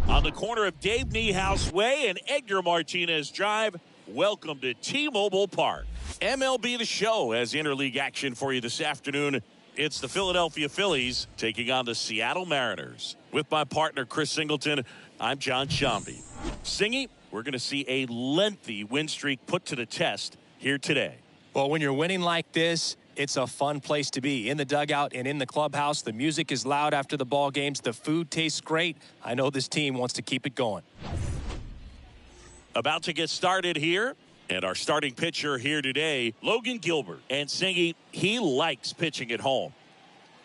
On the corner of Dave Niehaus Way and Edgar Martinez Drive, welcome to T-Mobile Park. MLB The Show has interleague action for you this afternoon. It's the Philadelphia Phillies taking on the Seattle Mariners. With my partner, Chris Singleton, I'm John Shambi. Singy, we're going to see a lengthy win streak put to the test here today. Well, when you're winning like this, it's a fun place to be. In the dugout and in the clubhouse, the music is loud after the ball games. The food tastes great. I know this team wants to keep it going. About to get started here. And our starting pitcher here today, Logan Gilbert. And Singy, he likes pitching at home.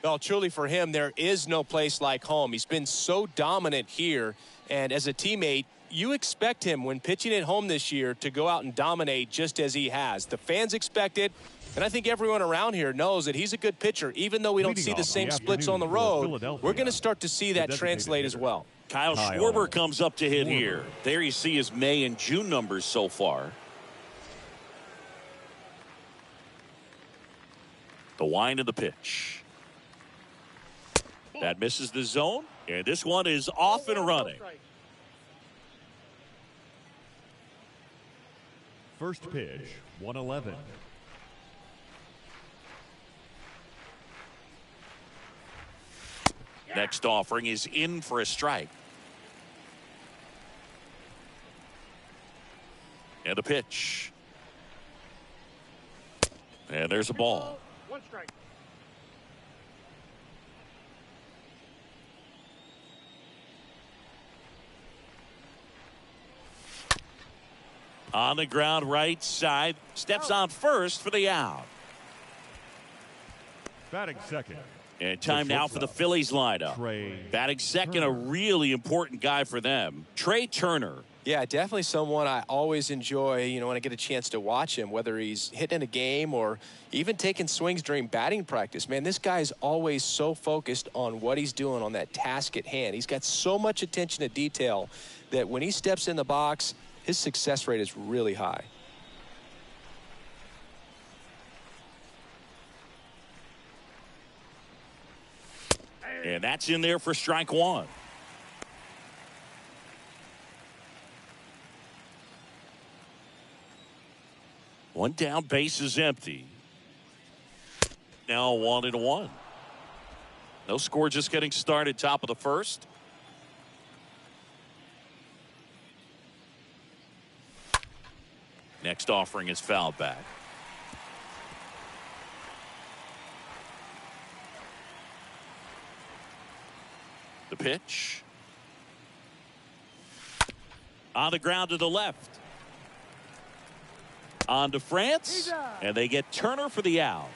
Well, truly for him, there is no place like home. He's been so dominant here. And as a teammate, you expect him when pitching at home this year to go out and dominate just as he has. The fans expect it. And I think everyone around here knows that he's a good pitcher. Even though we don't see the same splits on the road, we're going to start to see that translate as well. Kyle Schwarber comes up to hit here. There you see his May and June numbers so far. The wind of the pitch. That misses the zone. And this one is off and running. First pitch, 111. Next offering is in for a strike. And a pitch. And there's a ball. One strike. On the ground right side. Steps on first for the out. Batting second. And time now for the Phillies lineup. Batting second, a really important guy for them, Trey Turner. Yeah, definitely someone I always enjoy, when I get a chance to watch him, whether he's hitting a game or even taking swings during batting practice. Man, this guy is always so focused on what he's doing on that task at hand. He's got so much attention to detail that when he steps in the box, his success rate is really high. And that's in there for strike one. One down, base is empty. Now 1-1. No score, just getting started, top of the first. Next offering is fouled back. The pitch. On the ground to the left. On to France. And they get Turner for the out.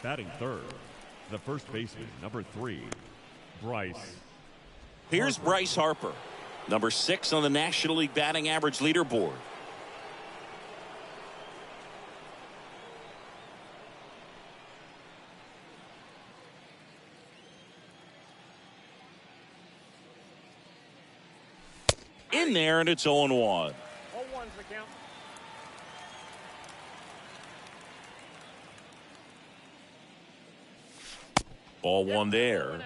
Batting third, the first baseman, number 3, Bryce. Here's Bryce Harper, number 6 on the National League batting average leaderboard. In there, and it's 0-1. 0-1's the count. Ball one there.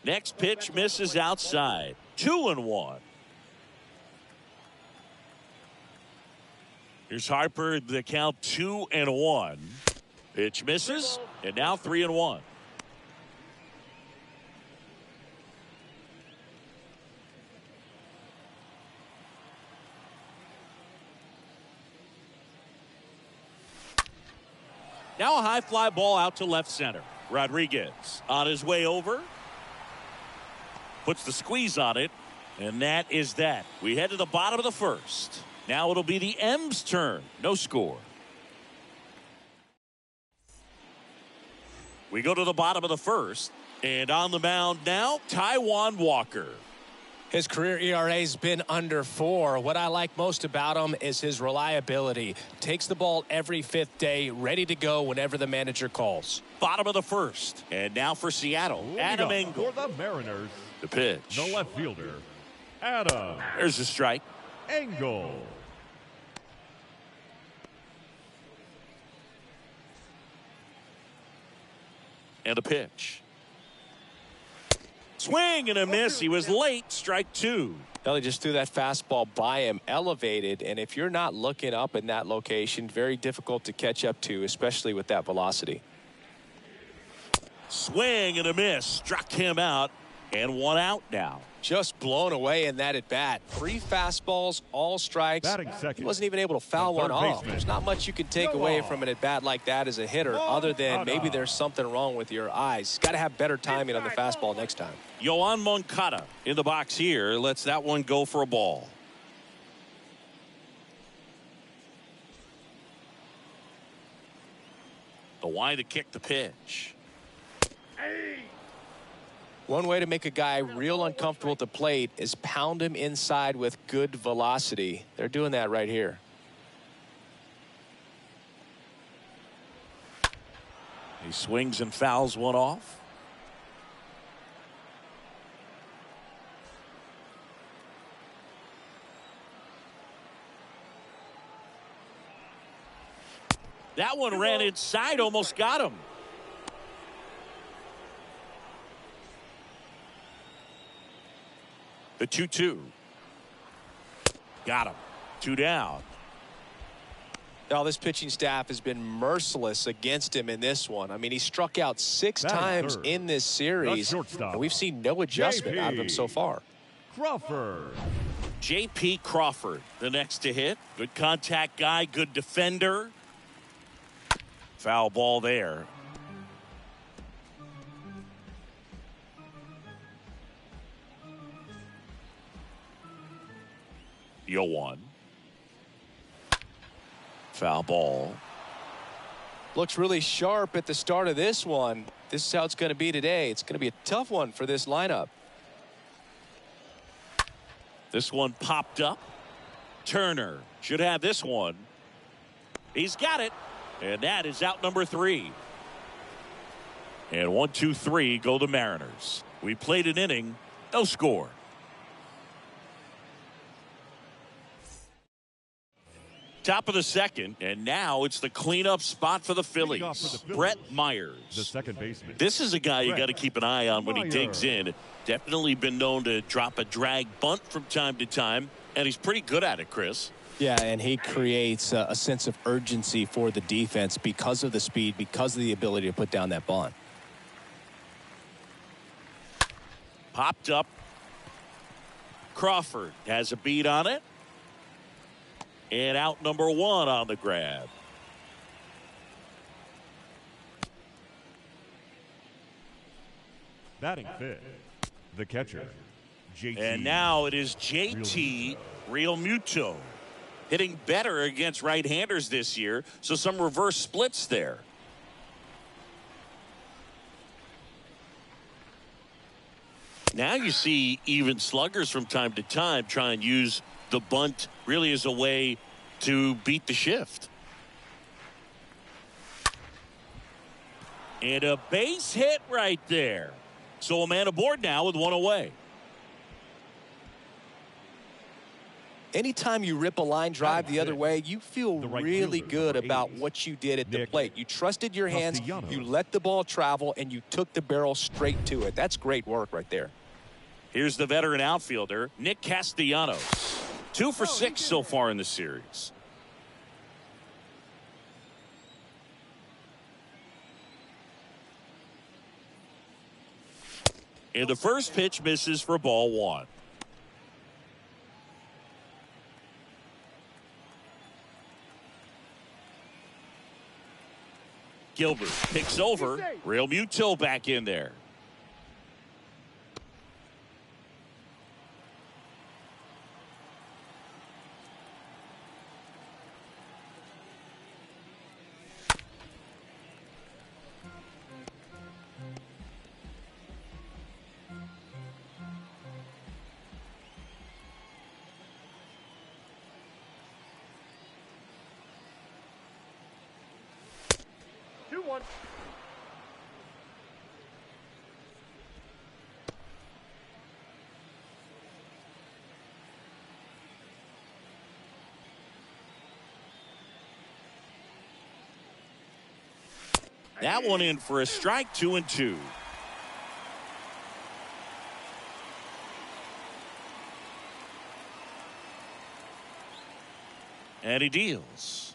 Next pitch misses outside. 2-1. Here's Harper, the count 2-1. Pitch misses, and now 3-1. Now a high fly ball out to left center. Rodriguez on his way over. Puts the squeeze on it, and that is that. We head to the bottom of the first. Now it'll be the M's turn. No score. We go to the bottom of the first, and on the mound now, Taijuan Walker. His career ERA has been under 4. What I like most about him is his reliability. Takes the ball every 5th day, ready to go whenever the manager calls. Bottom of the first, and now for Seattle, Adam Engel. For the Mariners, The pitch. the left fielder, Adam. There's a strike. Angle. And a pitch. Swing and a miss. He was late. Strike two. Ellie just threw that fastball by him, elevated, and if you're not looking up in that location, very difficult to catch up to, especially with that velocity. Swing and a miss. Struck him out, and one out now. Just blown away in that at bat. 3 fastballs, all strikes. Batting second. He wasn't even able to foul one off. There's not much you can take away from an at bat like that as a hitter, other than maybe there's something wrong with your eyes. Got to have better timing on the fastball next time. Yoan Moncada in the box here. Lets that one go for a ball. The wide to kick the pitch. One way to make a guy real uncomfortable at the plate is pound him inside with good velocity. They're doing that right here. He swings and fouls one off. That one ran inside, almost got him. The 2-2. Got him. 2 down. Now this pitching staff has been merciless against him in this one. I mean, he struck out 6 times in this series. And we've seen no adjustment out of him so far. Crawford. J.P. Crawford, the next to hit. Good contact guy, good defender. Foul ball there. Yoan. Foul ball. Looks really sharp at the start of this one. This is how it's going to be today. It's going to be a tough one for this lineup. This one popped up. Turner should have this one. He's got it. And that is out number 3. And 1, 2, 3 go the Mariners. We played an inning. No score. Top of the second, and now it's the cleanup spot for the Phillies. Brett Myers, the second baseman. This is a guy you got to keep an eye on when he digs in. Definitely been known to drop a drag bunt from time to time, and he's pretty good at it, Chris. Yeah, and he creates a sense of urgency for the defense because of the speed, because of the ability to put down that bunt. Popped up. Crawford has a beat on it. And out number 1 on the grab. Batting fifth, the catcher, JT. And now it is JT Realmuto. Hitting better against right-handers this year, so some reverse splits there. Now you see even sluggers from time to time try and use the bunt really as a way to beat the shift. And a base hit right there. So a man aboard now with 1 away. Anytime you rip a line drive the other way, you feel really good about what you did at the plate. You trusted your hands, you let the ball travel, and you took the barrel straight to it. That's great work right there. Here's the veteran outfielder, Nick Castellanos. 2 for 6 so far in the series. And the first pitch misses for ball 1. Gilbert picks over. Realmuto back in there. That one in for a strike, 2-2. And he deals.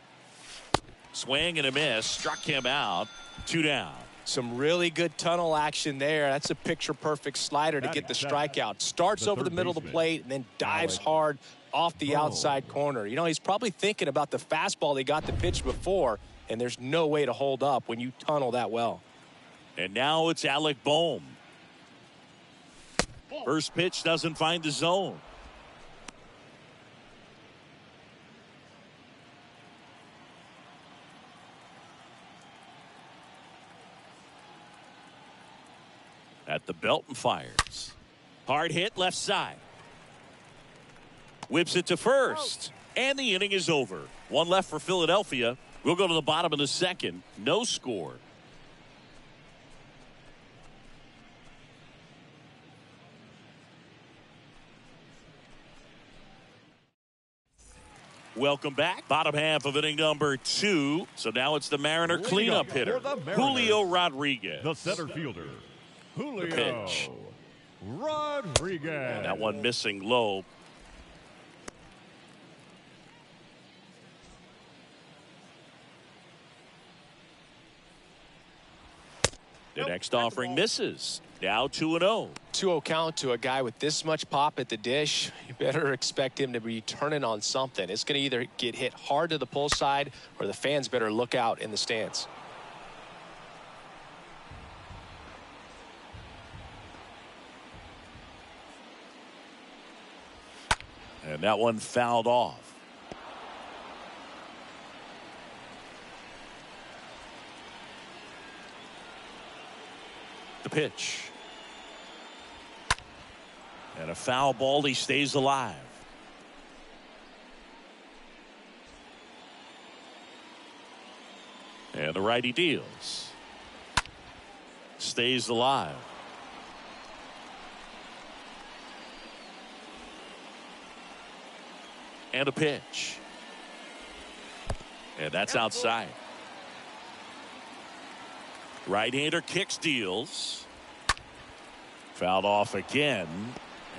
Swing and a miss. Struck him out. 2 down. Some really good tunnel action there. That's a picture-perfect slider to get the strikeout. Starts over the middle of the plate and then dives hard off the outside corner. You know, he's probably thinking about the fastball he got the pitch before, and there's no way to hold up when you tunnel that well. And now it's Alec Bohm. First pitch doesn't find the zone. At the belt and fires. Hard hit left side. Whips it to first. And the inning is over. One left for Philadelphia. We'll go to the bottom of the second. No score. Welcome back. Bottom half of inning number 2. So now it's the Mariner cleanup hitter, Julio Rodriguez. The center fielder, Julio pitch. Rodriguez. And that one missing low. The next offering misses. Now 2-0. 2-0 count to a guy with this much pop at the dish. You better expect him to be turning on something. It's going to either get hit hard to the pull side or the fans better look out in the stands. And that one fouled off. The pitch. And a foul ball. He stays alive. And the righty deals. Stays alive. And a pitch. And that's outside. Right-hander kicks, deals. Fouled off again.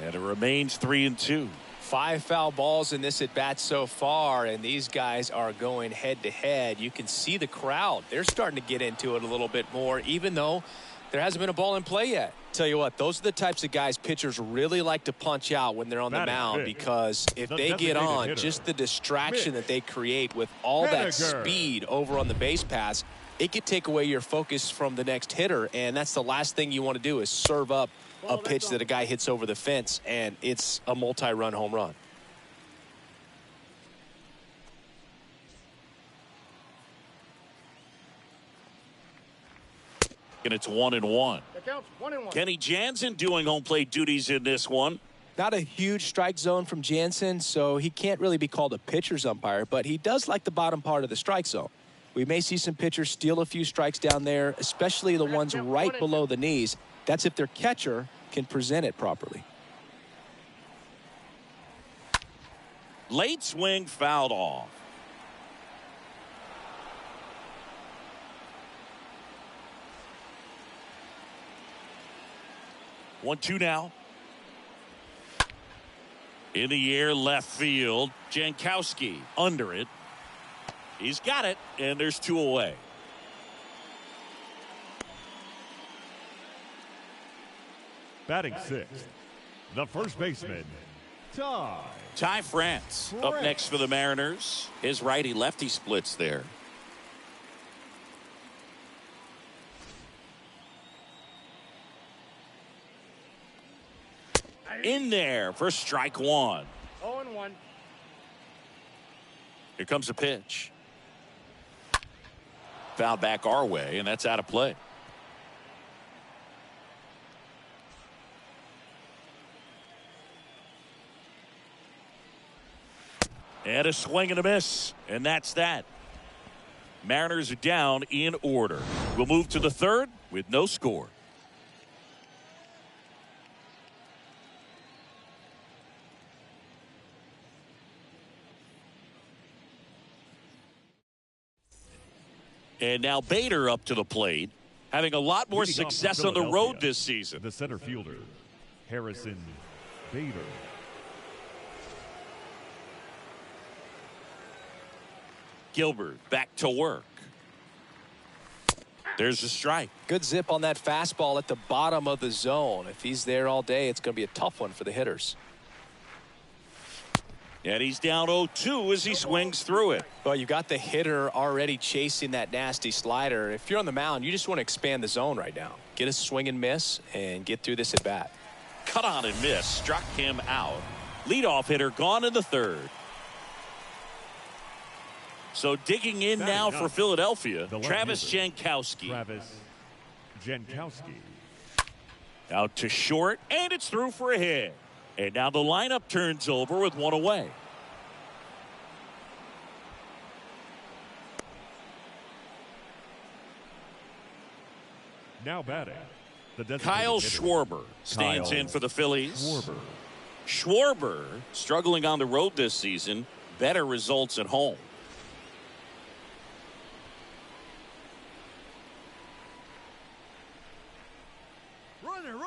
And it remains 3-2. 5 foul balls in this at bat so far, and these guys are going head to head. You can see the crowd. They're starting to get into it a little bit more, even though there hasn't been a ball in play yet. Tell you what, those are the types of guys pitchers really like to punch out when they're on the mound, because if they get on, just the distraction that they create with all that speed over on the base pass, it could take away your focus from the next hitter, and that's the last thing you want to do is serve up a pitch that a guy hits over the fence, and it's a multi-run home run. And it's 1-1. That counts. 1-1. Kenny Jansen doing home plate duties in this one. Not a huge strike zone from Jansen, so he can't really be called a pitcher's umpire, but he does like the bottom part of the strike zone. We may see some pitchers steal a few strikes down there, especially the ones right below the knees. That's if their catcher can present it properly. Late swing fouled off. One, two now. In the air, left field. Jankowski under it. He's got it, and there's 2 away. Batting 6th, the first baseman, Ty France up next for the Mariners. His righty-lefty splits there. In there for strike 1. 0-1. Here comes a pitch. Fouled back our way, and that's out of play. And a swing and a miss, and that's that. Mariners are down in order. We'll move to the third with no score. And now Bader up to the plate, having a lot more Leading off for success on the road Philadelphia, this season. The center fielder, Harrison Bader. Gilbert back to work. There's a strike. Good zip on that fastball at the bottom of the zone. If he's there all day, it's going to be a tough one for the hitters. And he's down 0-2 as he swings through it. Well, you got the hitter already chasing that nasty slider. If you're on the mound, you just want to expand the zone right now. Get a swing and miss and get through this at bat. Cut on and miss. Struck him out. Leadoff hitter gone in the third. So digging in now for Philadelphia, Travis Jankowski. Travis Jankowski. Out to short, and it's through for a hit. And now the lineup turns over with one away. Now batting, the designated Kyle hitter, Schwarber stands Kyle in for the Phillies. Schwarber. Schwarber struggling on the road this season. Better results at home.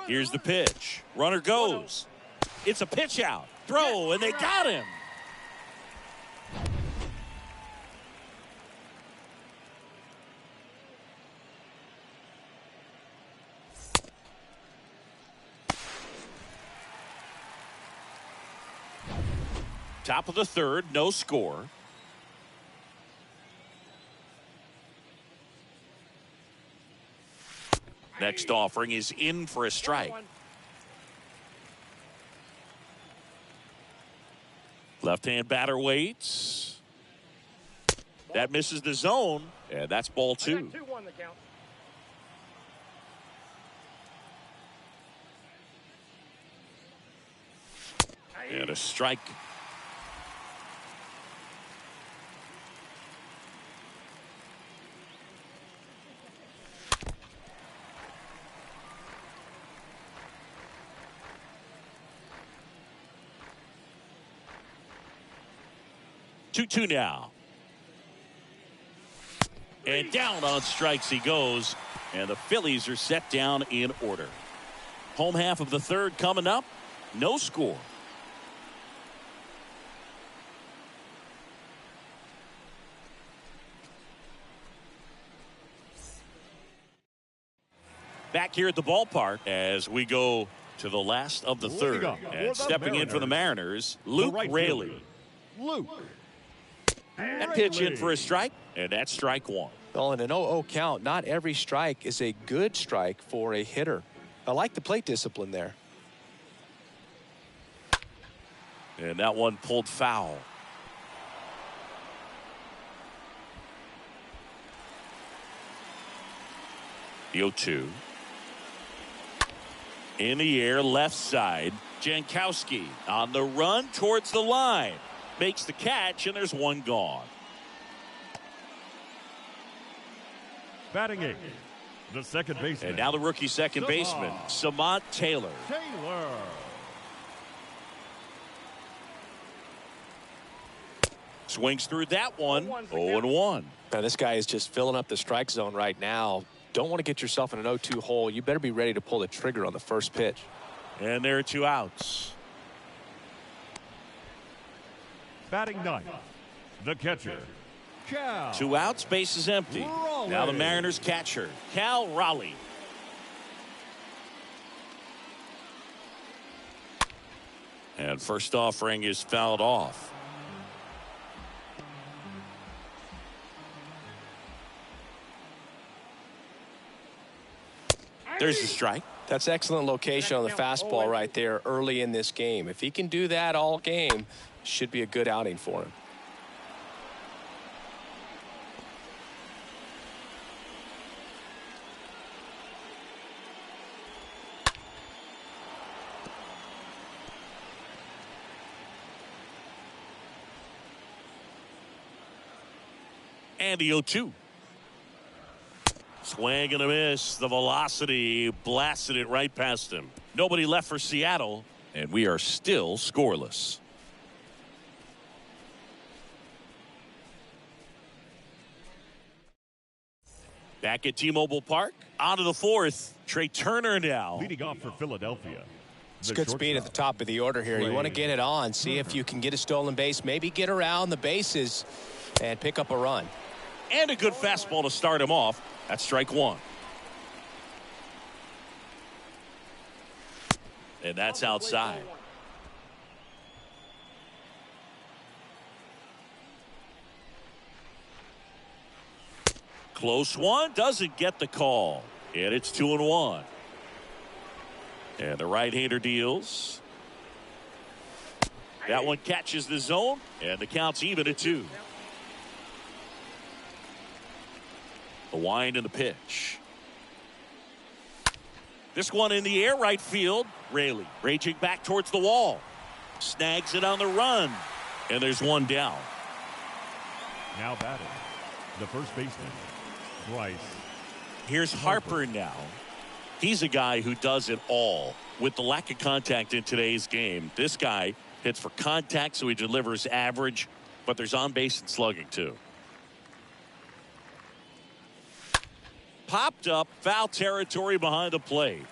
Here's the pitch. Runner goes. It's a pitch out. Throw, and they got him. Top of the third, no score. Next offering is in for a strike. Left-hand batter waits. That misses the zone, and that's ball two. 2-1 the count. And a strike. Two now. And down on strikes he goes. And the Phillies are set down in order. Home half of the third coming up. No score. Back here at the ballpark as we go to the last of the third. And stepping in for the Mariners, Luke Raley. Luke. That pitch in for a strike, and that's strike one. Well, in an 0-0 count, not every strike is a good strike for a hitter. I like the plate discipline there. And that one pulled foul. The 0-2. In the air, left side. Jankowski on the run towards the line. Makes the catch, and there's one gone. Batting eighth, the second baseman. And now the rookie second baseman, Samant Taylor. Swings through that one. 0-1. Now, this guy is just filling up the strike zone right now. Don't want to get yourself in an 0-2 hole. You better be ready to pull the trigger on the first pitch. And there are two outs. Batting ninth, the catcher, Cal. Two outs, base is empty. Raleigh. Now the Mariners catcher, Cal Raleigh. And first offering is fouled off. There's the strike. That's excellent location on the fastball right there early in this game. If he can do that all game, should be a good outing for him. And the 0-2. Swing and a miss. The velocity blasted it right past him. Nobody left for Seattle, and we are still scoreless. Back at T-Mobile Park, on to the fourth. Trey Turner now. Leading off for Philadelphia. It's good speed at the top of the order here. You want to get it on, see if you can get a stolen base, maybe get around the bases and pick up a run. And a good fastball to start him off. That's strike one. And that's outside. Close one, doesn't get the call. And it's 2-1. And the right-hander deals. That one catches the zone, and the count's even at 2. The wind and the pitch. This one in the air, right field. Raley raging back towards the wall. Snags it on the run. And there's one down. Now batting, the first baseman, Bryce. Here's Harper now. He's a guy who does it all. With the lack of contact in today's game, this guy hits for contact, so he delivers average, but there's on base and slugging too. Popped up, foul territory behind the plate.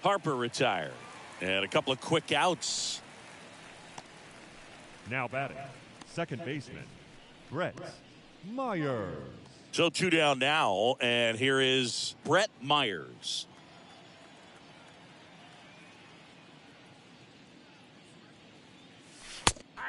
Harper retired. And a couple of quick outs. Now batting, second baseman, Brett Myers. So 2 down now, and here is Brett Myers.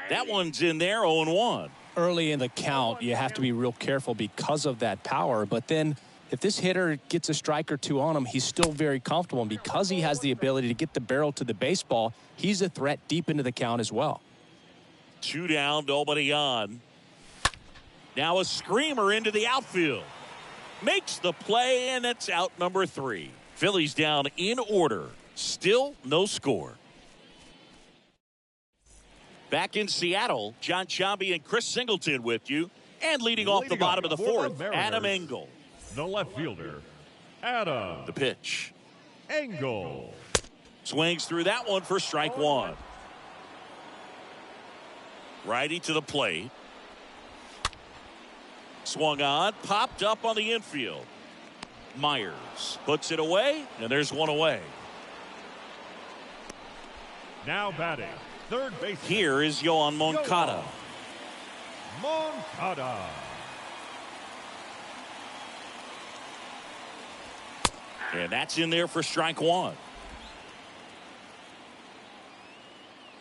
That one's in there, 0-1. Early in the count, you have to be real careful because of that power. But then if this hitter gets a strike or two on him, he's still very comfortable. And because he has the ability to get the barrel to the baseball, he's a threat deep into the count as well. 2 down, nobody on. Now a screamer into the outfield. Makes the play, and it's out number 3. Phillies down in order. Still no score. Back in Seattle, John Sciambi and Chris Singleton with you. And leading off the bottom of the fourth, Adam Engel. The left fielder, Adam. The pitch. Engel. Swings through that one for strike one. Righty to the plate. Swung on, popped up on the infield. Myers puts it away, and there's one away. Now batting, third base. Here is Yohan Moncada. Moncada. And that's in there for strike one.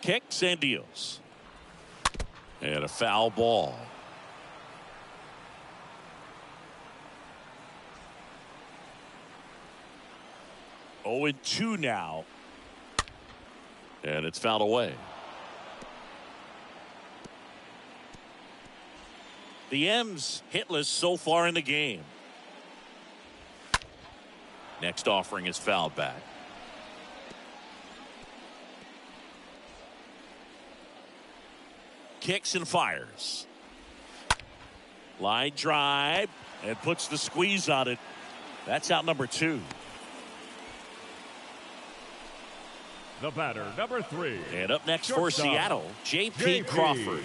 Kicks and deals. And a foul ball. Oh, and 2 now. And it's fouled away. The M's hitless so far in the game. Next offering is fouled back. Kicks and fires. Line drive and puts the squeeze on it. That's out number 2. The batter, number 3. And up next for Shortstop, Seattle, J.P. Crawford.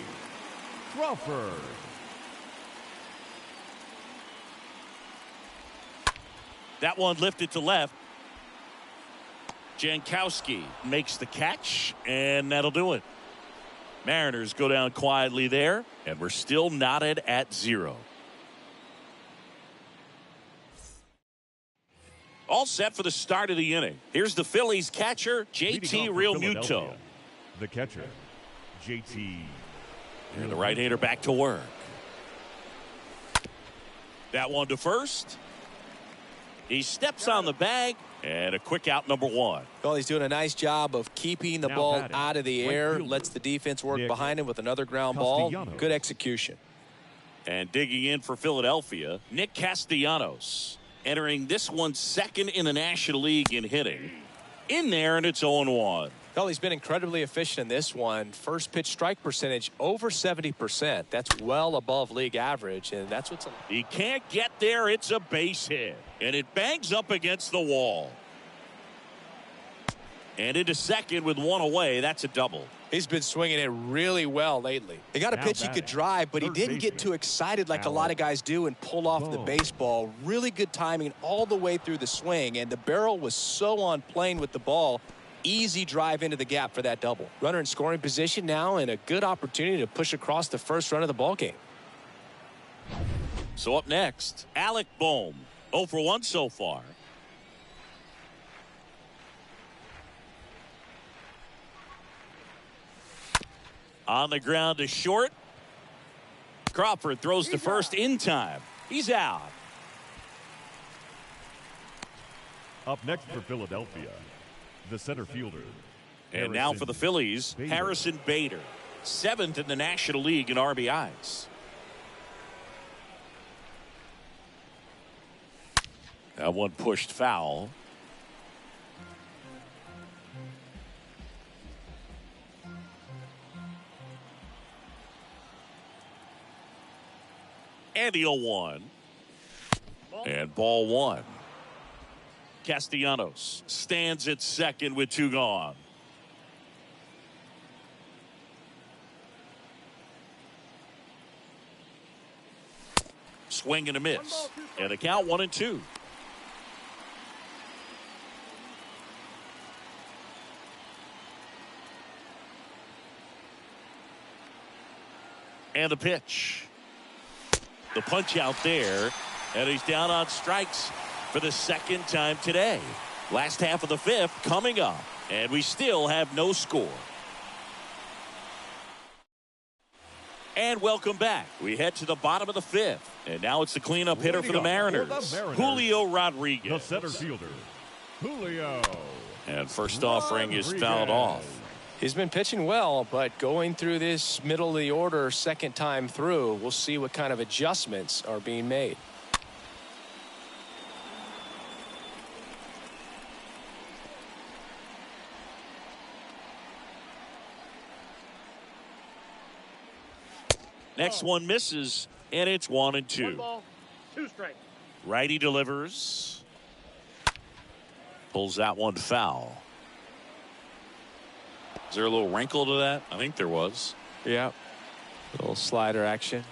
Crawford. That one lifted to left. Jankowski makes the catch, and that'll do it. Mariners go down quietly there, and we're still knotted at 0. All set for the start of the inning. Here's the Phillies catcher, JT Realmuto. The catcher, JT. And the right-hander back to work. That one to first. He steps on the bag, and a quick out, number 1. Well, he's doing a nice job of keeping the ball out of the air, lets the defense work behind him with another ground ball. Good execution. And digging in for Philadelphia, Nick Castellanos. Entering this one second in the National League in hitting. In there, and it's 0-1. Well, he's been incredibly efficient in this one. First pitch strike percentage over 70%. That's well above league average, and that's what's. He can't get there. It's a base hit, and it bangs up against the wall. And into second with one away. That's a double. He's been swinging it really well lately. He got a pitch he could drive, but he didn't get too excited like a lot of guys do and pull off the baseball. Really good timing all the way through the swing, and the barrel was so on plane with the ball. Easy drive into the gap for that double. Runner in scoring position now, and a good opportunity to push across the first run of the ball game. So up next, Alec Bohm, 0 for 1 so far. On the ground to short. Crawford throws to first in time. He's out. Up next for Philadelphia, the center fielder. And now for the Phillies, Harrison Bader, 7th in the National League in RBIs. That one pushed foul. And the 0-1. And ball 1. Castellanos stands at second with 2 gone. Swing and a miss. And the count 1-2. And the pitch. The punch out there, and he's down on strikes for the second time today. Last half of the 5th coming up, and we still have no score. And welcome back. We head to the bottom of the 5th, and now it's the cleanup hitter for the Mariners, Julio Rodriguez. The center fielder, Julio. And first offering is fouled off. He's been pitching well, but going through this middle of the order second time through, we'll see what kind of adjustments are being made. Next one misses, and it's 1-2. 1 ball, 2 strikes. Righty delivers. Pulls that one foul. Is there a little wrinkle to that? I think there was. Yeah. A little slider action.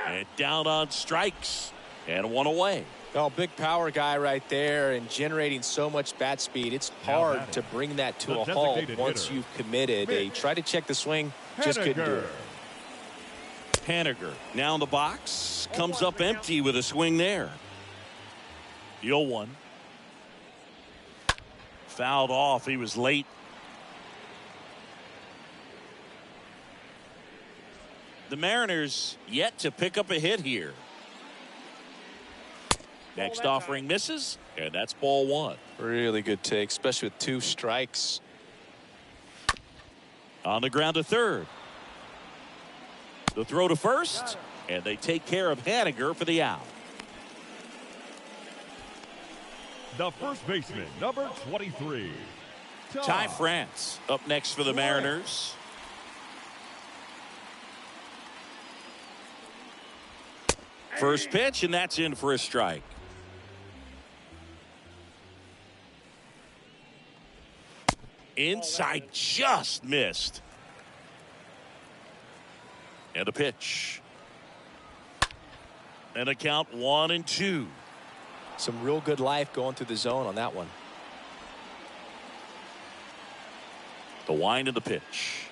And down on strikes. And 1 away. Oh, big power guy right there and generating so much bat speed. It's hard to bring that to a halt once you've committed. They try to check the swing, just couldn't do it. Haniger now in the box. Comes up empty with a swing there. The 0-1. Fouled off. He was late. The Mariners yet to pick up a hit here. Next offering misses, and that's ball 1. Really good take, especially with 2 strikes. On the ground to third. The throw to first, and they take care of Haniger for the out. The first baseman, number 23. Ty France up next for the Mariners. First pitch, and that's in for a strike. Inside, just missed. And a pitch. And a count 1-2. Some real good life going through the zone on that one. The wind of the pitch.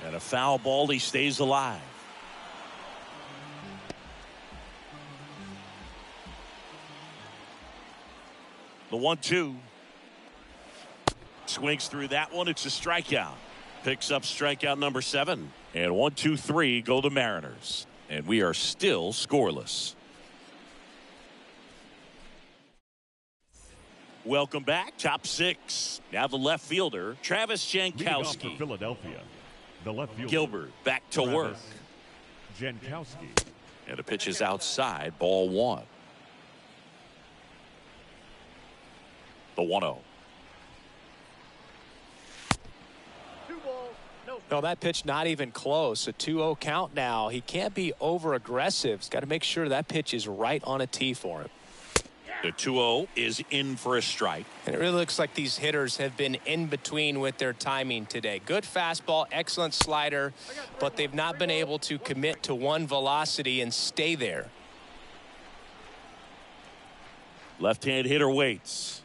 And a foul ball. He stays alive. The 1-2. Swings through that one. It's a strikeout. Picks up strikeout number 7. And 1-2-3 go the Mariners. And we are still scoreless. Welcome back. Top 6. Now the left fielder, Travis Jankowski. For Philadelphia, the left fielder, Gilbert back to work. Jankowski. And the pitch is outside. Ball 1. The 1-0. 2 balls, no. No, that pitch not even close. A 2-0 count now. He can't be over aggressive. He's got to make sure that pitch is right on a tee for him. The 2-0 is in for a strike. And it really looks like these hitters have been in between with their timing today. Good fastball, excellent slider, but they've not been able to commit to one velocity and stay there. Left-hand hitter waits.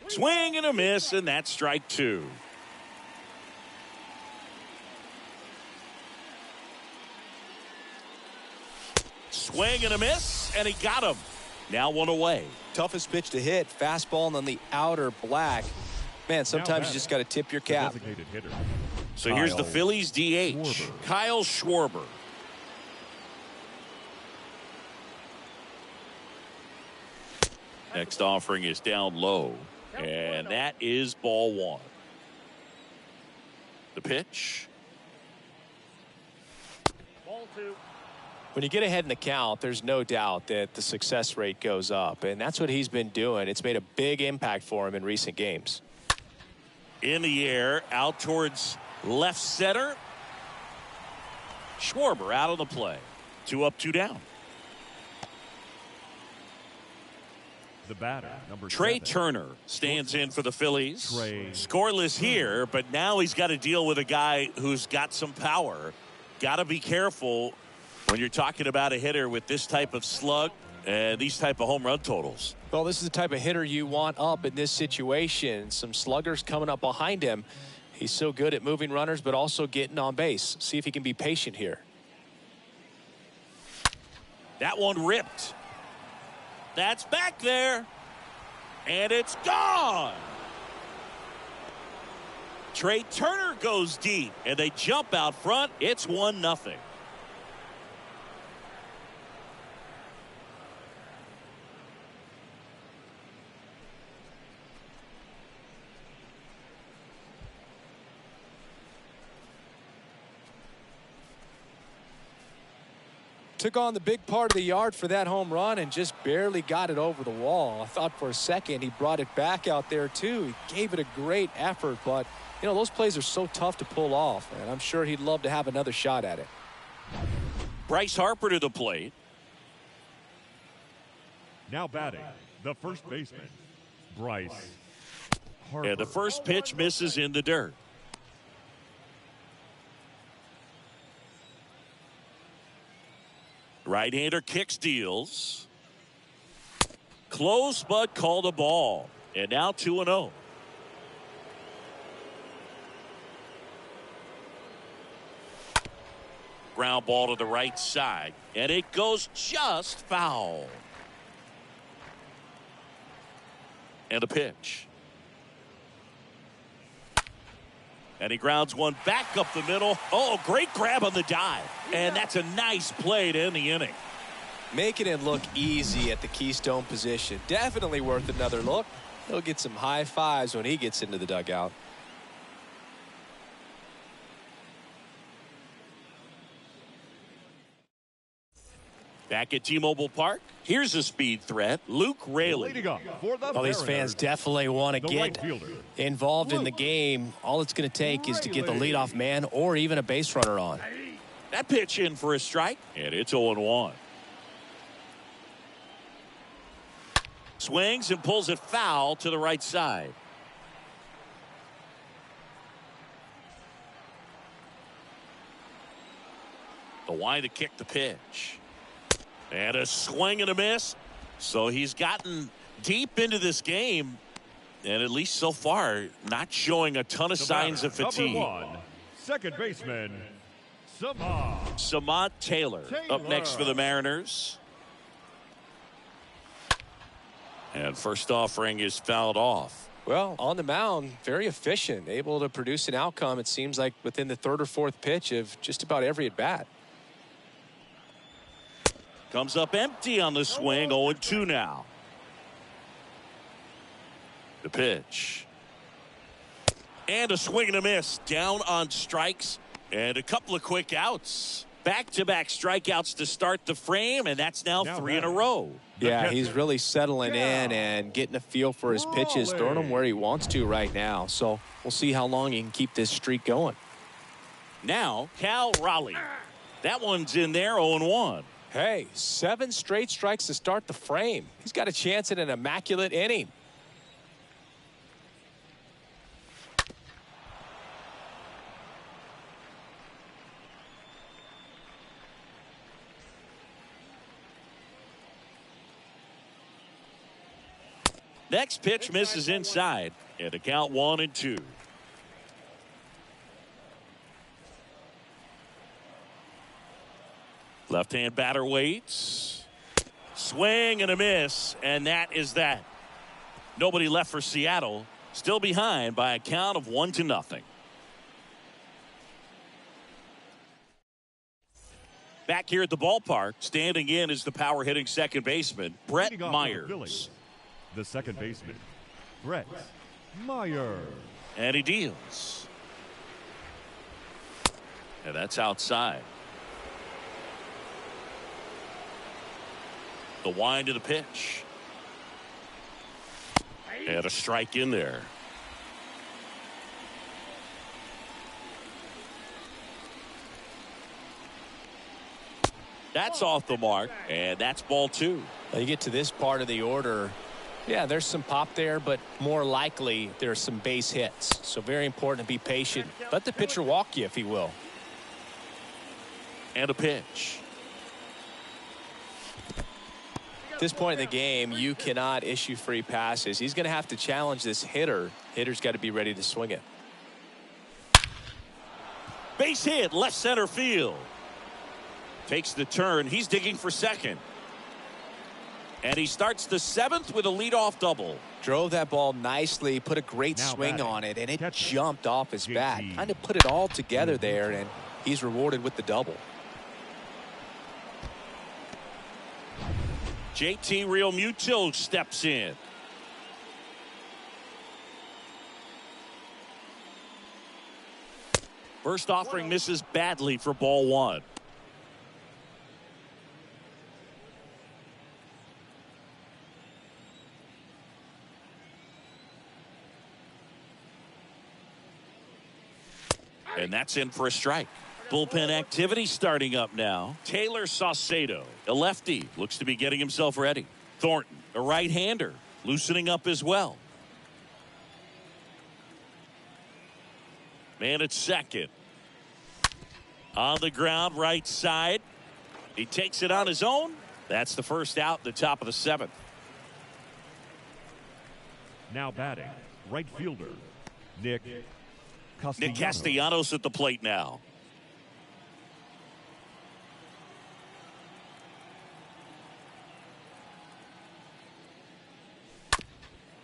Swing and a miss, and that's strike 2. Swing and a miss, and he got him. Now 1 away. Toughest pitch to hit, fastball on the outer black. Man, sometimes you just got to tip your cap. So here's the Phillies DH, Kyle Schwarber. Next offering is down low, and that is ball 1. The pitch. Ball 2. When you get ahead in the count, there's no doubt that the success rate goes up, and that's what he's been doing. It's made a big impact for him in recent games. In the air, out towards left center. Schwarber out of the play. 2 up, 2 down. The batter, number Trey 7. Turner stands in for the Phillies. Trey. Scoreless here, but now he's got to deal with a guy who's got some power. Got to be careful when you're talking about a hitter with this type of slug and these type of home run totals. Well, this is the type of hitter you want up in this situation. Some sluggers coming up behind him. He's so good at moving runners, but also getting on base. See if he can be patient here. That one ripped. That's back there. And it's gone. Trey Turner goes deep, and they jump out front. It's 1-0. Took on the big part of the yard for that home run and just barely got it over the wall. I thought for a second he brought it back out there too. He gave it a great effort, but you know, those plays are so tough to pull off, and I'm sure he'd love to have another shot at it. Bryce Harper to the plate. Now batting, the first baseman, Bryce Harper. And the first pitch misses in the dirt. Right-hander kick steals. Close, but called a ball. And now 2-0. Ground ball to the right side. And it goes just foul. And a pitch. And he grounds one back up the middle. Oh, great grab on the dive. And that's a nice play to end the inning. Making it look easy at the keystone position. Definitely worth another look. He'll get some high fives when he gets into the dugout. Back at T-Mobile Park, here's a speed threat, Luke Raley. Leading up for the Well, these fans Mariners, definitely want to the get right fielder, involved in the game. All it's going to take is to get the leadoff man or even a base runner on. That pitch in for a strike, and it's 0-1. Swings and pulls it foul to the right side. The wind to kick the pitch. And a swing and a miss. So he's gotten deep into this game, and at least so far, not showing a ton of the signs of batter, fatigue. number 1, second baseman, Samad Taylor up next for the Mariners. And first offering is fouled off. Well, on the mound, very efficient, able to produce an outcome, it seems like, within the third or fourth pitch of just about every at-bat. Comes up empty on the swing, 0-2 now. The pitch. And a swing and a miss. Down on strikes. And a couple of quick outs. Back-to-back strikeouts to start the frame, and that's now 3 in a row. Yeah, he's really settling in and getting a feel for his pitches, throwing them where he wants to right now. So we'll see how long he can keep this streak going. Now, Cal Raleigh. That one's in there, 0-1. Hey, 7 straight strikes to start the frame. He's got a chance at an immaculate inning. Next pitch misses inside. And a count 1-2. Left-hand batter waits. Swing and a miss, and that is that. Nobody left for Seattle. Still behind by a count of 1-0. Back here at the ballpark, standing in is the power hitting second baseman, Brett Myers. The second baseman, Brett Myers. And he deals. And that's outside. The wind of the pitch. And a strike in there. That's off the mark, and that's ball 2. You get to this part of the order. Yeah, there's some pop there, but more likely there's some base hits. So very important to be patient. Let the pitcher walk you if he will. And a pitch. At this point in the game, you cannot issue free passes. He's going to have to challenge this hitter. Hitter's got to be ready to swing it. Base hit, left center field. Takes the turn. He's digging for second. And he starts the 7th with a leadoff double. Drove that ball nicely, put a great Now swing batting, on it, and it catcher, jumped off his bat. G79. Kind of put it all together there, and he's rewarded with the double. JT Realmuto steps in. First offering misses badly for ball 1. And that's in for a strike. Bullpen activity starting up now. Taylor Saucedo, a lefty, looks to be getting himself ready. Thornton, a right-hander, loosening up as well. Man at second. On the ground, right side. He takes it on his own. That's the first out at the top of the 7th. Now batting, right fielder, Nick Castellanos at the plate now.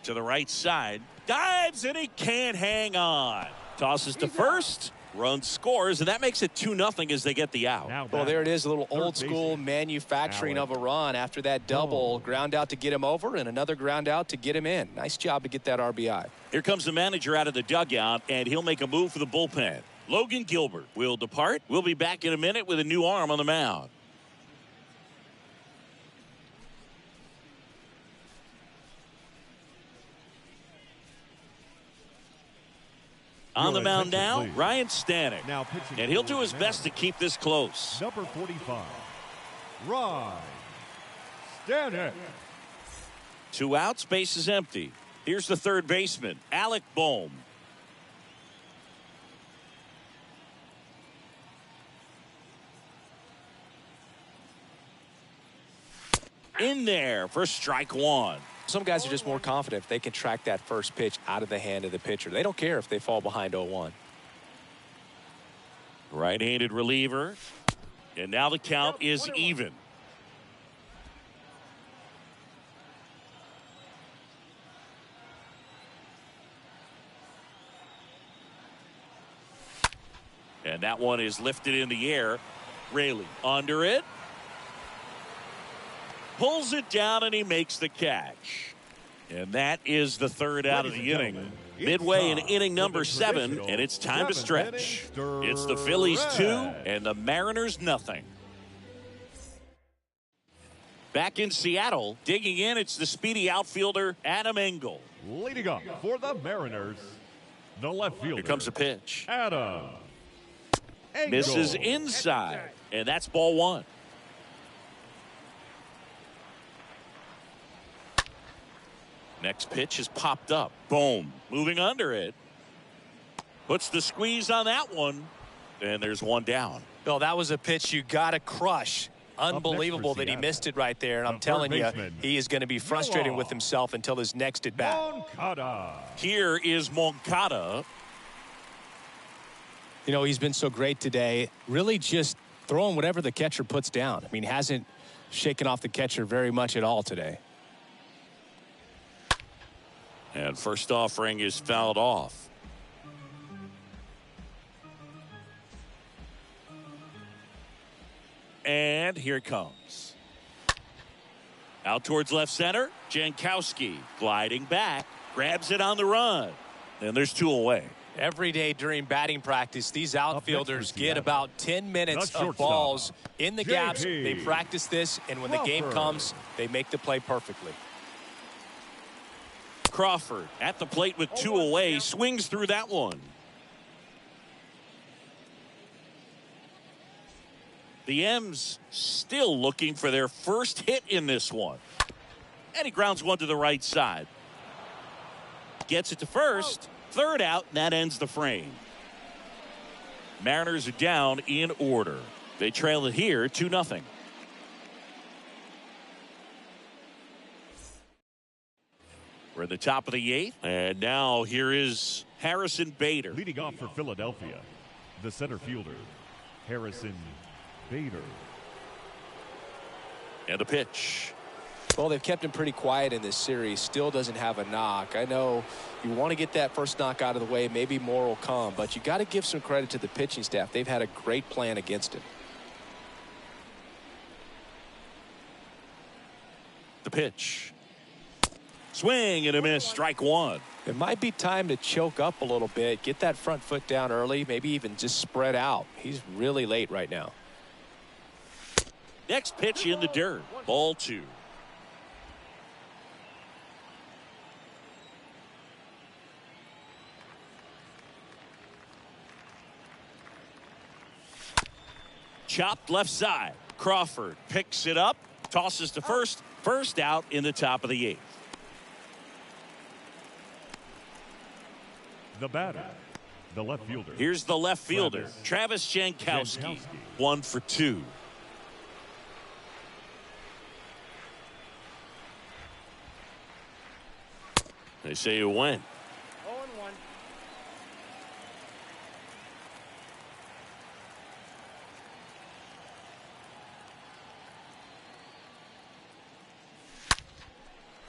To the right side. Dives and he can't hang on. Tosses to first. Run scores, and that makes it 2-0 as they get the out. Now Well, there it batting, is, a little third old school baseman, manufacturing of Alex a run after that double. Ground out to get him over, and another ground out to get him in. Nice job to get that RBI. Here comes the manager out of the dugout, and he'll make a move for the bullpen. Logan Gilbert will depart. We'll be back in a minute with a new arm on the mound. On the mound now, attention, please. Ryan Stanek. Now pitching And he'll for do his the best to keep this close. number 45, Ryan Stanek. 2 outs, base is empty. Here's the third baseman, Alec Bohm. In there for strike 1. Some guys are just more confident if they can track that first pitch out of the hand of the pitcher. They don't care if they fall behind 0-1. Right-handed reliever. And now the count is even. And that one is lifted in the air. Raley under it. Pulls it down and he makes the catch. And that is the third out of the inning. Midway in inning number 7, and it's time to stretch. It's the Phillies 2 and the Mariners nothing. Back in Seattle, digging in, it's the speedy outfielder Adam Engel. Leading up for the Mariners, the left fielder. Here comes a pitch. Adam Engel. Misses inside, and that's ball 1. Next pitch is popped up. Boom. Moving under it. Puts the squeeze on that one. And there's one down. Bill, that was a pitch you got to crush. Unbelievable that he missed it right there. And I'm telling you, he is going to be frustrated with himself until his next at bat. Here is Moncada. You know, he's been so great today. Really just throwing whatever the catcher puts down. I mean, hasn't shaken off the catcher very much at all today. And first offering is fouled off. And here it comes. Out towards left center. Jankowski gliding back. Grabs it on the run. And there's two away. Every day during batting practice, these outfielders get about 10 minutes of balls in the gaps. They practice this, and when the game comes, they make the play perfectly. Crawford at the plate with two away. Swings through that one. The M's still looking for their first hit in this one. And he grounds one to the right side. Gets it to first. Third out, and that ends the frame. Mariners are down in order. They trail it here 2-0. We're at the top of the 8th. And now here is Harrison Bader. Leading off for Philadelphia, the center fielder, Harrison Bader. And a pitch. Well, they've kept him pretty quiet in this series. Still doesn't have a knock. I know you want to get that first knock out of the way. Maybe more will come. But you got to give some credit to the pitching staff. They've had a great plan against him. The pitch. Swing and a miss. Strike one. It might be time to choke up a little bit. Get that front foot down early. Maybe even just spread out. He's really late right now. Next pitch in the dirt. Ball 2. Chopped left side. Crawford picks it up. Tosses to first. First out in the top of the 8th. The batter, the left fielder. Here's the left fielder, Travis Jankowski. 1 for 2. They say you win. 0-1.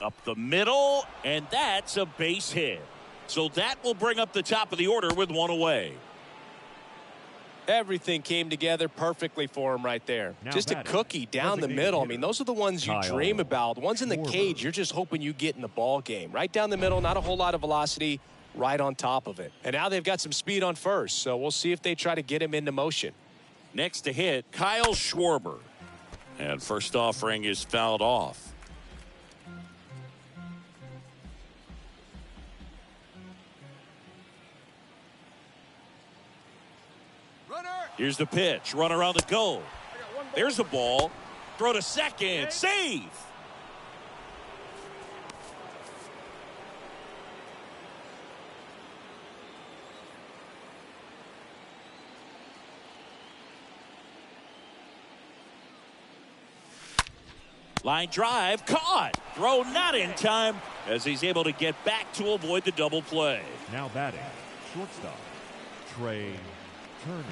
Up the middle, and that's a base hit. So that will bring up the top of the order with one away. Everything came together perfectly for him right there. Just a cookie down the middle. I mean, those are the ones you dream about. The ones in the cage, you're just hoping you get in the ball game. Right down the middle, not a whole lot of velocity, right on top of it. And now they've got some speed on first, so we'll see if they try to get him into motion. Next to hit, Kyle Schwarber. And first offering is fouled off. Here's the pitch. Runner on the go. There's a ball. Throw to second. Save. Line drive. Caught. Throw not in time as he's able to get back to avoid the double play. Now batting, shortstop, Trey Turner.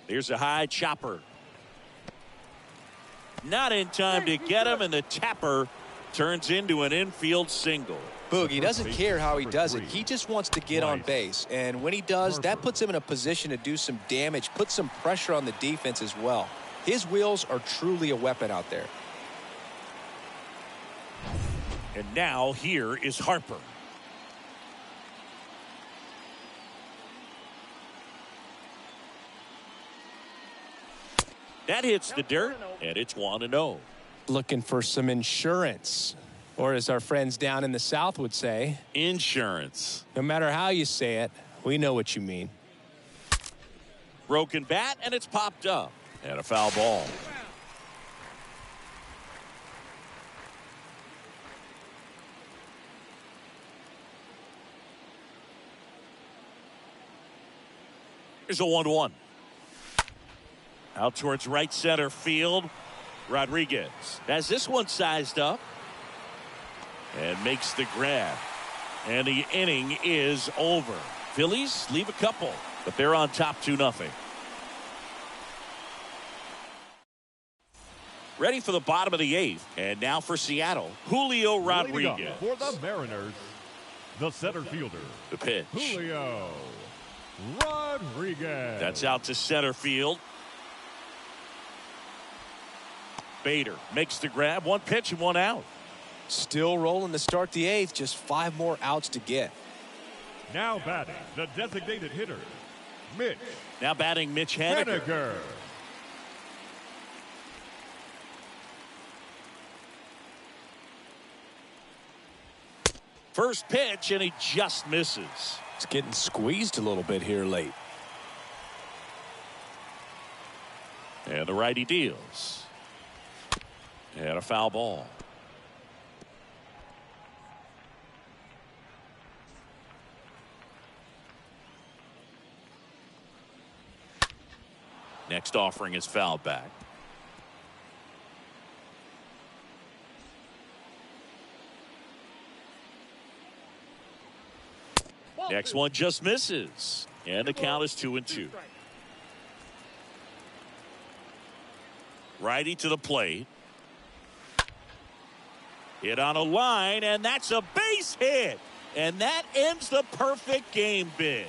Here's a high chopper. Not in time to get him, and the tapper turns into an infield single. Boogie doesn't care how he does it. He just wants to get on base. And when he does, that puts him in a position to do some damage, put some pressure on the defense as well. His wheels are truly a weapon out there. And now here is Harper. That hits the dirt, and it's 1-0. Looking for some insurance, or as our friends down in the South would say, Insurance. no matter how you say it, we know what you mean. Broken bat, and it's popped up. And a foul ball. Here's a 1-1. Out towards right center field. Rodriguez has this one sized up and makes the grab. And the inning is over. Phillies leave a couple, but they're on top 2-0. Ready for the bottom of the 8th. And now for Seattle, Julio Rodriguez. For the Mariners, the center fielder, The pitch. Julio Rodriguez. That's out to center field. Bader makes the grab. 1 pitch and 1 out. Still rolling to start the 8th. Just 5 more outs to get. Now batting, the designated hitter, Mitch Now batting Mitch Haniger. Haniger. First pitch, and he just misses. It's getting squeezed a little bit here late. And the righty deals. And a foul ball. Next offering is fouled back. Next one just misses. And the count is 2-2. Righty to the plate. Hit on a line, and that's a base hit. And that ends the perfect game bid.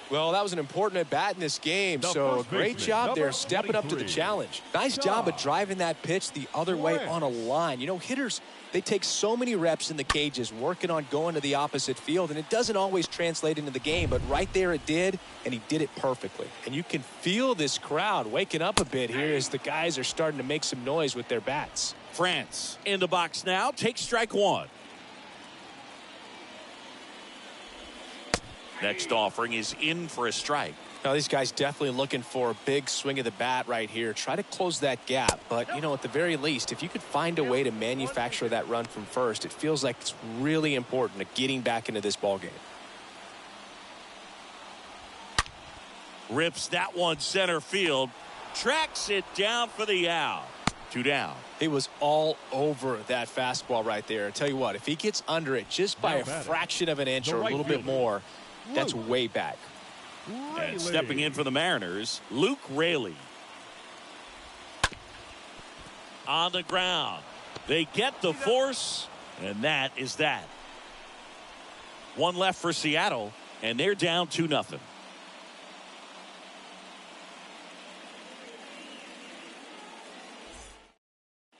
Well, that was an important at bat in this game, The so a first great baseman, job there number stepping up to the 23. challenge. Nice job of driving that pitch the other way on a line. You know, hitters, they take so many reps in the cages working on going to the opposite field, and it doesn't always translate into the game, but right there it did, and he did it perfectly. And you can feel this crowd waking up a bit here as the guys are starting to make some noise with their bats. France in the box now. Takes strike 1. Next offering is in for a strike. Now, these guys definitely looking for a big swing of the bat right here. Try to close that gap. But, you know, at the very least, if you could find a way to manufacture that run from first, it feels like it's really important to getting back into this ball game. Rips that one center field. Tracks it down for the out. 2 down. He was all over that fastball right there. I tell you what, if he gets under it just by a fraction of an inch or a little bit more, that's way back. And stepping in for the Mariners, Luke Raley. On the ground. They get the force, and that is that. 1 left for Seattle, and they're down 2-0.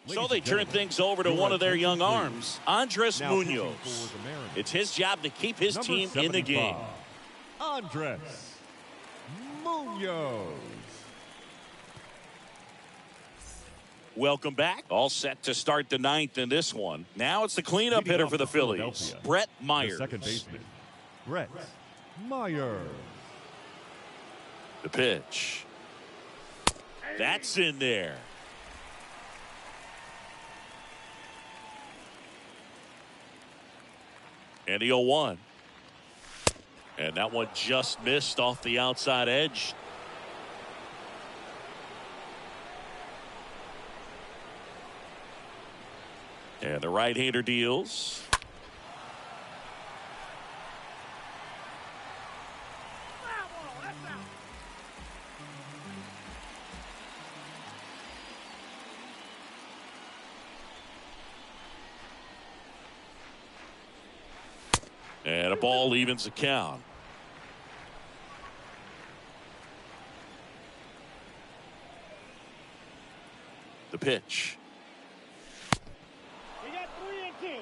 So they turn things over to one of their young arms, Andres Munoz. It's his job to keep his team in the game. Andres Munoz. Welcome back. All set to start the 9th in this one. Now it's the cleanup hitter for the Phillies, Brett Myers. The second baseman, Brett Myers. The pitch. That's in there. And the 0-1. And that one just missed off the outside edge. And the right-hander deals. And a ball evens the count. The pitch. You got 3-2.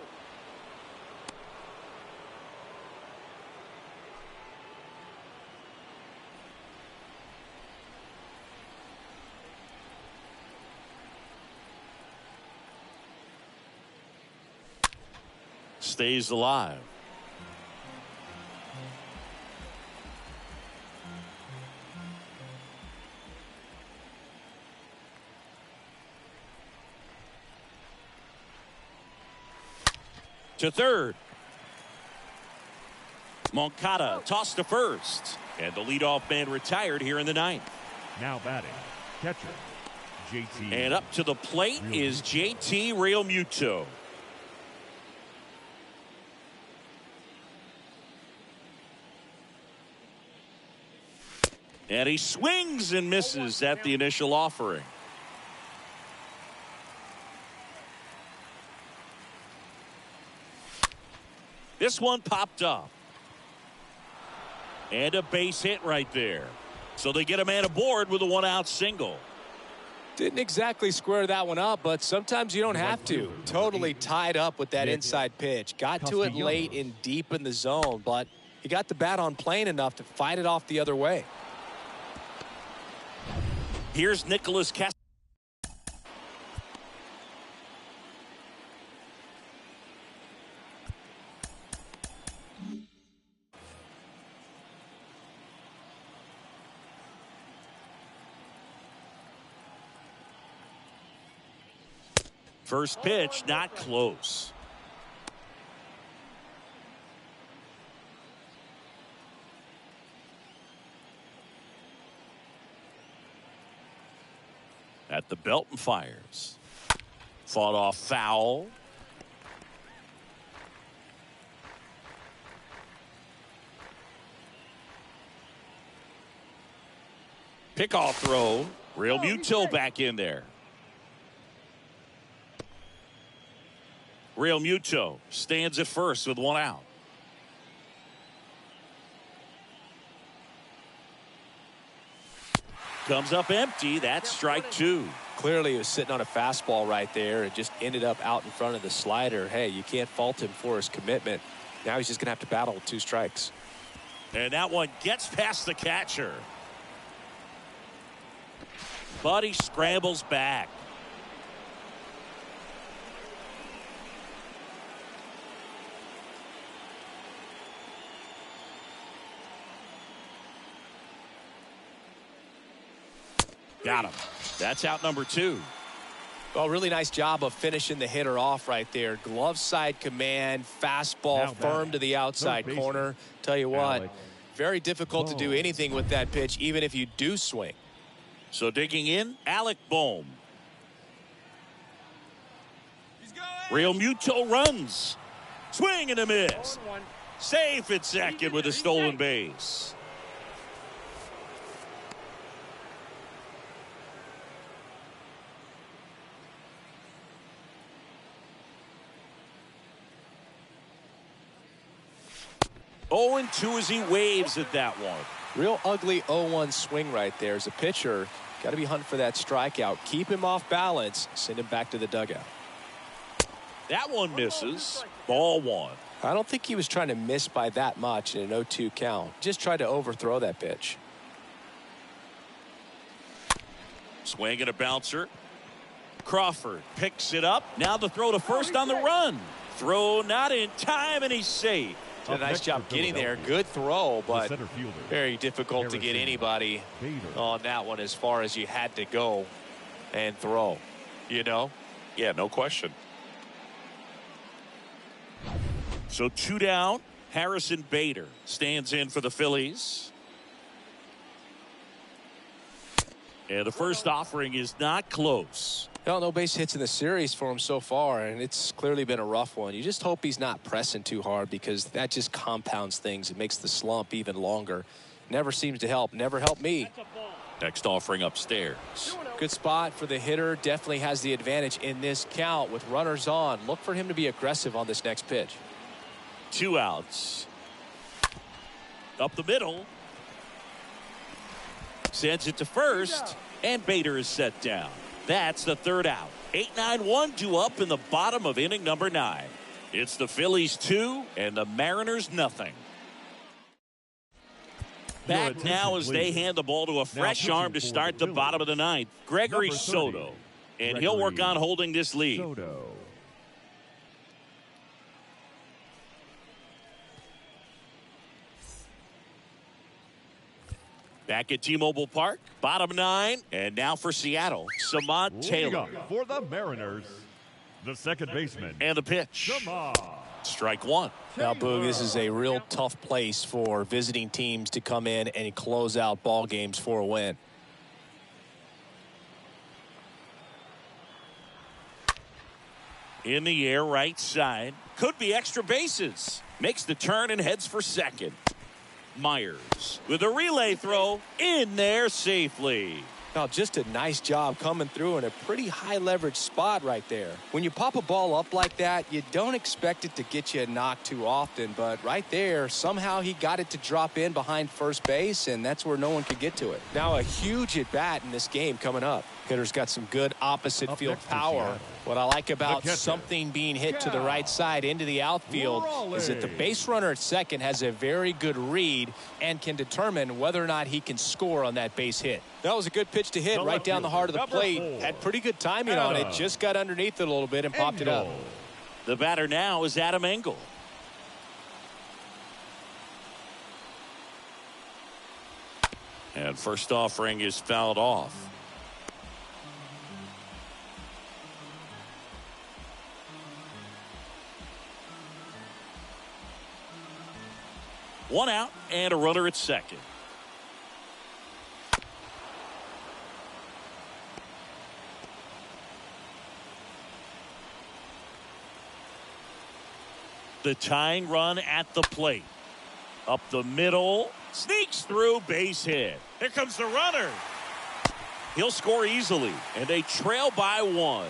stays alive. To third. Moncada tossed to first. And the leadoff man retired here in the ninth. Now batting, catcher, JT. And up to the plate is JT Realmuto. And he swings and misses at the initial offering. This one popped up. And a base hit right there. So they get a man aboard with a one-out single. Didn't exactly square that one up, but sometimes you don't have to. Totally tied up with that inside pitch. Got to it late and deep in the zone, but he got the bat on plane enough to fight it off the other way. Here's Nicholas Castellanos. First pitch, not close. At the belt and fires. Fought off foul. Pickoff throw. Realmuto back in there. Realmuto stands at first with one out. Comes up empty. That's strike two. Clearly he was sitting on a fastball right there and just ended up out in front of the slider. Hey, you can't fault him for his commitment. Now he's just going to have to battle with 2 strikes. And that one gets past the catcher. But he scrambles back. Got him. That's out number 2. Well, really nice job of finishing the hitter off right there. Glove side command, fastball firm to the outside corner. Tell you what, very difficult to do anything with that pitch, even if you do swing. So digging in, Alec Bohm. Realmuto runs. Swing and a miss. Safe at second with a stolen base. Oh, and 2 as he waves at that one. Real ugly 0-1 swing right there. As a pitcher, got to be hunting for that strikeout. Keep him off balance. Send him back to the dugout. That one misses. Ball 1. I don't think he was trying to miss by that much in an 0-2 count. Just tried to overthrow that pitch. Swing and a bouncer. Crawford picks it up. Now the throw to first on the run. Throw not in time, and he's safe. Did a nice job getting there. Good throw, but very difficult to get anybody on that one as far as you had to go and throw. You know? Yeah, no question. So 2 down. Harrison Bader stands in for the Phillies. And the first offering is not close. Well, no base hits in the series for him so far, and it's clearly been a rough one. You just hope he's not pressing too hard, because that just compounds things. It makes the slump even longer. Never seems to help. Never helped me. Next offering upstairs. Good spot for the hitter. Definitely has the advantage in this count with runners on. Look for him to be aggressive on this next pitch. 2 outs. Up the middle. Sends it to first, and Bader is set down. That's the 3rd out. 8-9-1 due up in the bottom of inning number 9. It's the Phillies 2 and the Mariners nothing. Back now as they hand the ball to a fresh arm to start the bottom of the 9th. Gregory Soto. And he'll work on holding this lead. Back at T-Mobile Park, bottom 9, and now for Seattle, Samad Taylor. For the Mariners, the second baseman. And the pitch. Strike one. Now, Boog, this is a real tough place for visiting teams to come in and close out ball games for a win. In the air, right side. Could be extra bases. Makes the turn and heads for second. Myers with a relay throw in there safely. Now, just a nice job coming through in a pretty high leverage spot right there. When you pop a ball up like that, you don't expect it to get you a knock too often, but right there, somehow he got it to drop in behind first base, and that's where no one could get to it. Now, a huge at bat in this game coming up. Hitter's got some good opposite field power. What I like about something being hit to the right side into the outfield is that the base runner at second has a very good read and can determine whether or not he can score on that base hit. That was a good pitch to hit right down the heart of the plate. Had pretty good timing on it. Just got underneath it a little bit and popped it up. The batter now is Adam Engel. And first offering is fouled off. One out and a runner at second. The tying run at the plate. Up the middle. Sneaks through, base hit. Here comes the runner. He'll score easily, and they trail by one.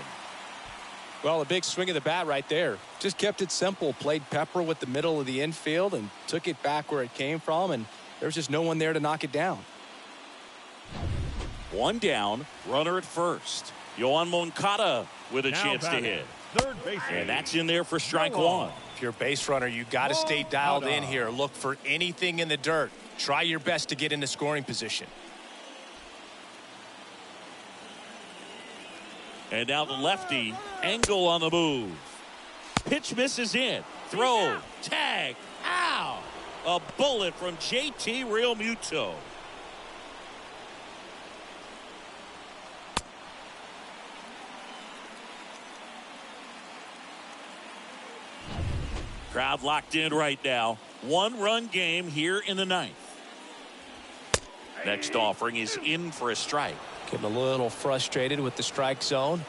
Well, a big swing of the bat right there. Just kept it simple. Played pepper with the middle of the infield and took it back where it came from, and there's just no one there to knock it down. One down, runner at first. Yohan Moncada with a chance to hit. Third base. And that's in there for strike one. If you're a base runner, you got to stay dialed in here. Look for anything in the dirt. Try your best to get into scoring position. And now the lefty, Engel on the move. Pitch misses in. Throw, tag, ow! A bullet from JT Realmuto. Crowd locked in right now. One-run game here in the ninth. Next offering is in for a strike. Getting a little frustrated with the strike zone.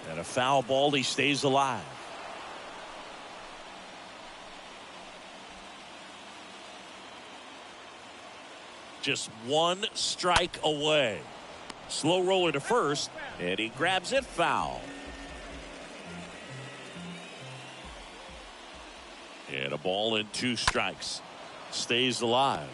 And a foul ball, he stays alive. Just one strike away. Slow roller to first, and he grabs it foul. And a ball and two strikes. Stays alive.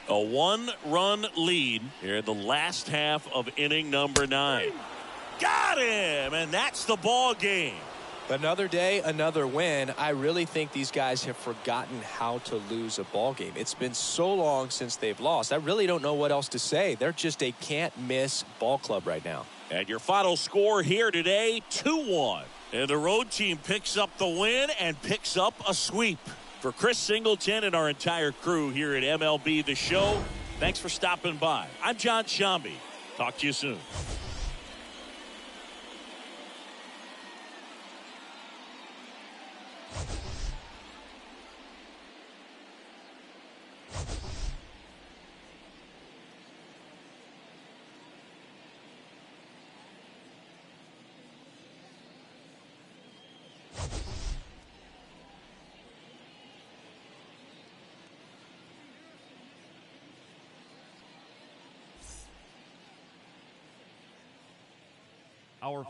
A one-run lead here in the last half of inning number 9. Got him, and that's the ball game. Another day, another win. I really think these guys have forgotten how to lose a ball game. It's been so long since they've lost. I really don't know what else to say. They're just a can't-miss ball club right now. And your final score here today, 2-1. And the road team picks up the win and picks up a sweep. For Chris Singleton and our entire crew here at MLB The Show, thanks for stopping by. I'm John Shambi. Talk to you soon. Our